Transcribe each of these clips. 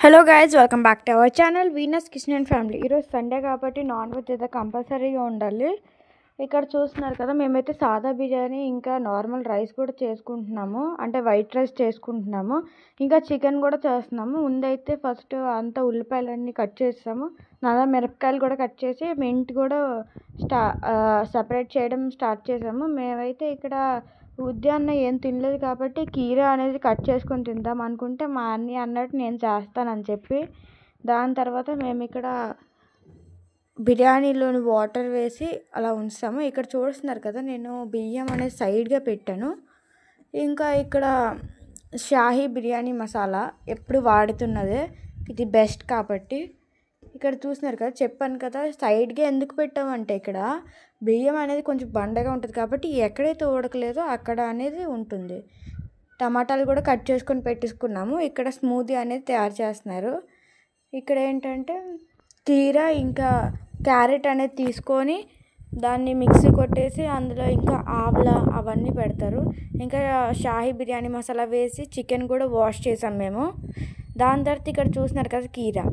Hello guys, welcome back to our channel Venus kitchen and family. ఈరోజు Sunday కాబట్టి non veg అయితే కంపల్సరీగా ఉండాలి. ఇక్కడ చూస్తున్నారు కదా, మేమైతే సాదా బిర్యానీ ఇంకా నార్మల్ రైస్ కూడా చేసుకుంటున్నాము, అంటే వైట్ రైస్ చేసుకుంటున్నాము, ఇంకా చికెన్ కూడా చేస్తున్నాము. ముందైతే ఫస్ట్ అంతా ఉల్లిపాయలన్నీ కట్ చేసాము, మిరపకాయలు కూడా కట్ చేసి మింట్ కూడా సపరేట్ చేయడం స్టార్ట్ చేసాము. మేమైతే ఇక్కడ ఉదయాన్నే ఏం తినలేదు కాబట్టి కీరా అనేది కట్ చేసుకొని తిందాం అనుకుంటే మా అన్నయ్య అన్నట్టు నేను చేస్తానని చెప్పి దాని తర్వాత మేము ఇక్కడ బిర్యానీలోని వాటర్ వేసి అలా ఉంచుతాము. ఇక్కడ చూస్తున్నారు కదా, నేను బియ్యం అనేది సైడ్గా పెట్టాను. ఇంకా ఇక్కడ షాహీ బిర్యానీ మసాలా ఎప్పుడు వాడుతున్నదే, ఇది బెస్ట్ కాబట్టి. ఇక్కడ చూస్తున్నారు కదా, చెప్పాను కదా సైడ్గా ఎందుకు పెట్టామంటే ఇక్కడ బియ్యం అనేది కొంచెం బండగా ఉంటుంది కాబట్టి ఎక్కడైతే ఉడకలేదో అక్కడ అనేది ఉంటుంది. టమాటాలు కూడా కట్ చేసుకొని పెట్టేసుకున్నాము. ఇక్కడ స్మూదీ అనేది తయారు చేస్తున్నారు. ఇక్కడ ఏంటంటే కీరా ఇంకా క్యారెట్ అనేది తీసుకొని దాన్ని మిక్సీ కొట్టేసి అందులో ఇంకా ఆవల అవన్నీ పెడతారు. ఇంకా షాహీ బిర్యానీ మసాలా వేసి చికెన్ కూడా వాష్ చేసాం మేము. దాని తర్వాత ఇక్కడ చూస్తున్నారు కదా, కీరా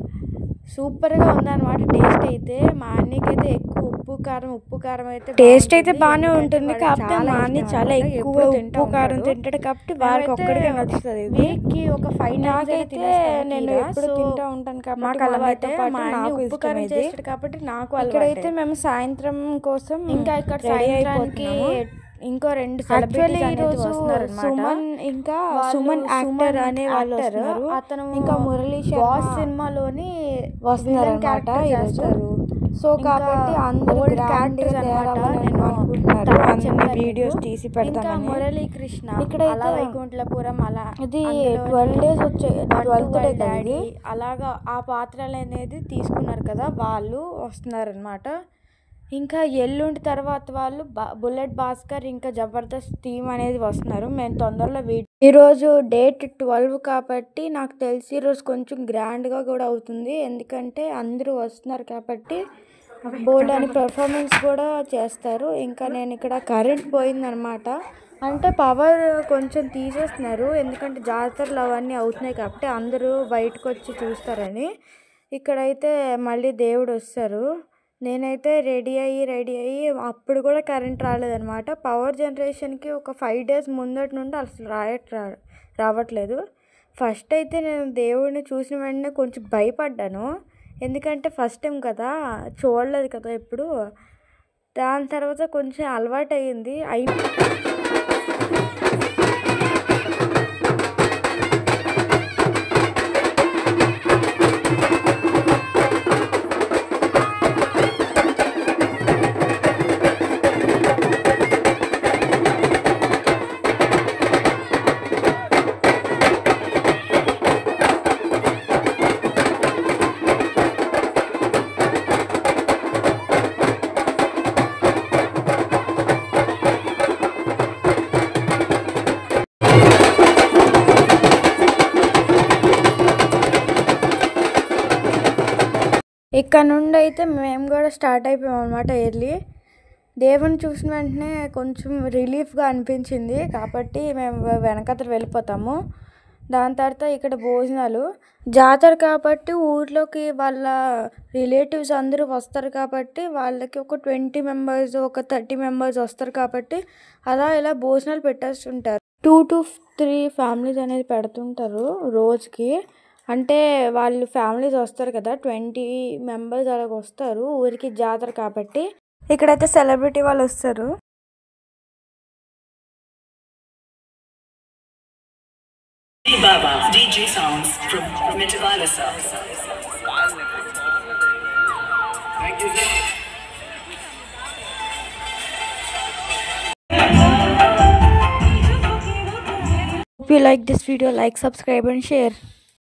సూపర్గా ఉందన్నమాట. టేస్ట్ అయితే మా అన్నయ్యకి అయితే ఎక్కువ ఉప్పు కారం అయితే టేస్ట్ అయితే బాగానే ఉంటుంది. కాకపోతే మా అన్నయ్య చాలా ఎక్కువ ఉప్పు కారం తింటాడు కాబట్టి వాళ్ళకి ఒక్కడికే నచ్చుతుంది. వీక్కి ఒక 5 నాకైతే నేను ఎప్పుడు తింటూ ఉంటాను కాబట్టి నాకు ఉప్పు కారం చేస్తాడు కాబట్టి నాకు. ఇక్కడైతే మేము సాయంత్రం కోసం ఇంకా ఇక్కడ సాయంత్రానికి ఇంకో 2 సెలబ్రిటీస్ అనేది వస్తున్నారు అన్నమాట. సుమన్ యాక్టర్ అనే వాళ్ళు వస్తున్నారు. అతను ఇంకా మురళీ బాస్ సినిమాలోని వస్తున్నారు అన్నమాట. సో కాబట్టి అందరూ క్యారెక్టర్స్ అన్నమాట. నేను వీడియోస్ తీసి పెడతాను. మురళీ కృష్ణ ఇక్కడ వైకుంఠపురం అలా ఇది 12 days వచ్చే 12th డే డాడీ అలాగా ఆ పాత్రలు అనేది తీసుకున్నారు కదా, వాళ్ళు వస్తున్నారు అన్నమాట. ఇంకా ఎల్లుండి తర్వాత వాళ్ళు బుల్లెట్ భాస్కర్ ఇంకా జబర్దస్త్ టీమ్ అనేది వస్తున్నారు. మేము తొందరలో ఈరోజు డేట్ 12 కాబట్టి నాకు తెలిసి ఈరోజు కొంచెం గ్రాండ్గా కూడా అవుతుంది. ఎందుకంటే అందరూ వస్తున్నారు కాబట్టి బోల్డ్ అని పెర్ఫార్మెన్స్ కూడా చేస్తారు. ఇంకా నేను ఇక్కడ కరెంట్ పోయిందనమాట, అంటే పవర్ కొంచెం తీసేస్తున్నారు ఎందుకంటే జాతరలు అవన్నీ అవుతున్నాయి కాబట్టి అందరూ బయటకు వచ్చి చూస్తారని. ఇక్కడైతే మళ్ళీ దేవుడు వస్తారు. నేనైతే రెడీ అయ్యి అప్పుడు కూడా కరెంట్ రాలేదనమాట. పవర్ జనరేషన్కి ఒక 5 days ముందటి నుండి అసలు రావట్లేదు. ఫస్ట్ అయితే నేను దేవుడిని చూసిన వెంటనే కొంచెం భయపడ్డాను, ఎందుకంటే ఫస్ట్ టైం కదా, చూడలేదు కదా ఎప్పుడు. దాని తర్వాత కొంచెం అలవాటు అయ్యింది. ఇక్కడ నుండి అయితే మేము కూడా స్టార్ట్ అయిపోయాం అనమాట. ఎర్లీ దేవుని చూసిన వెంటనే కొంచెం రిలీఫ్గా అనిపించింది కాబట్టి మేము వెనకతలు వెళ్ళిపోతాము. దాని తర్వాత ఇక్కడ భోజనాలు, జాతర కాబట్టి ఊర్లోకి వాళ్ళ రిలేటివ్స్ అందరూ వస్తారు కాబట్టి వాళ్ళకి ఒక 20 members ఒక 30 members వస్తారు కాబట్టి అలా ఇలా భోజనాలు పెట్టేస్తుంటారు. 2 to 3 families అనేది పెడుతుంటారు రోజుకి. అంటే వాళ్ళు ఫ్యామిలీస్ వస్తారు కదా, 20 members అలాగ వస్తారు ఊరికి జాతర కాబట్టి. ఇక్కడైతే సెలబ్రిటీ వాళ్ళు వస్తారు. If you like this video, like, subscribe and share.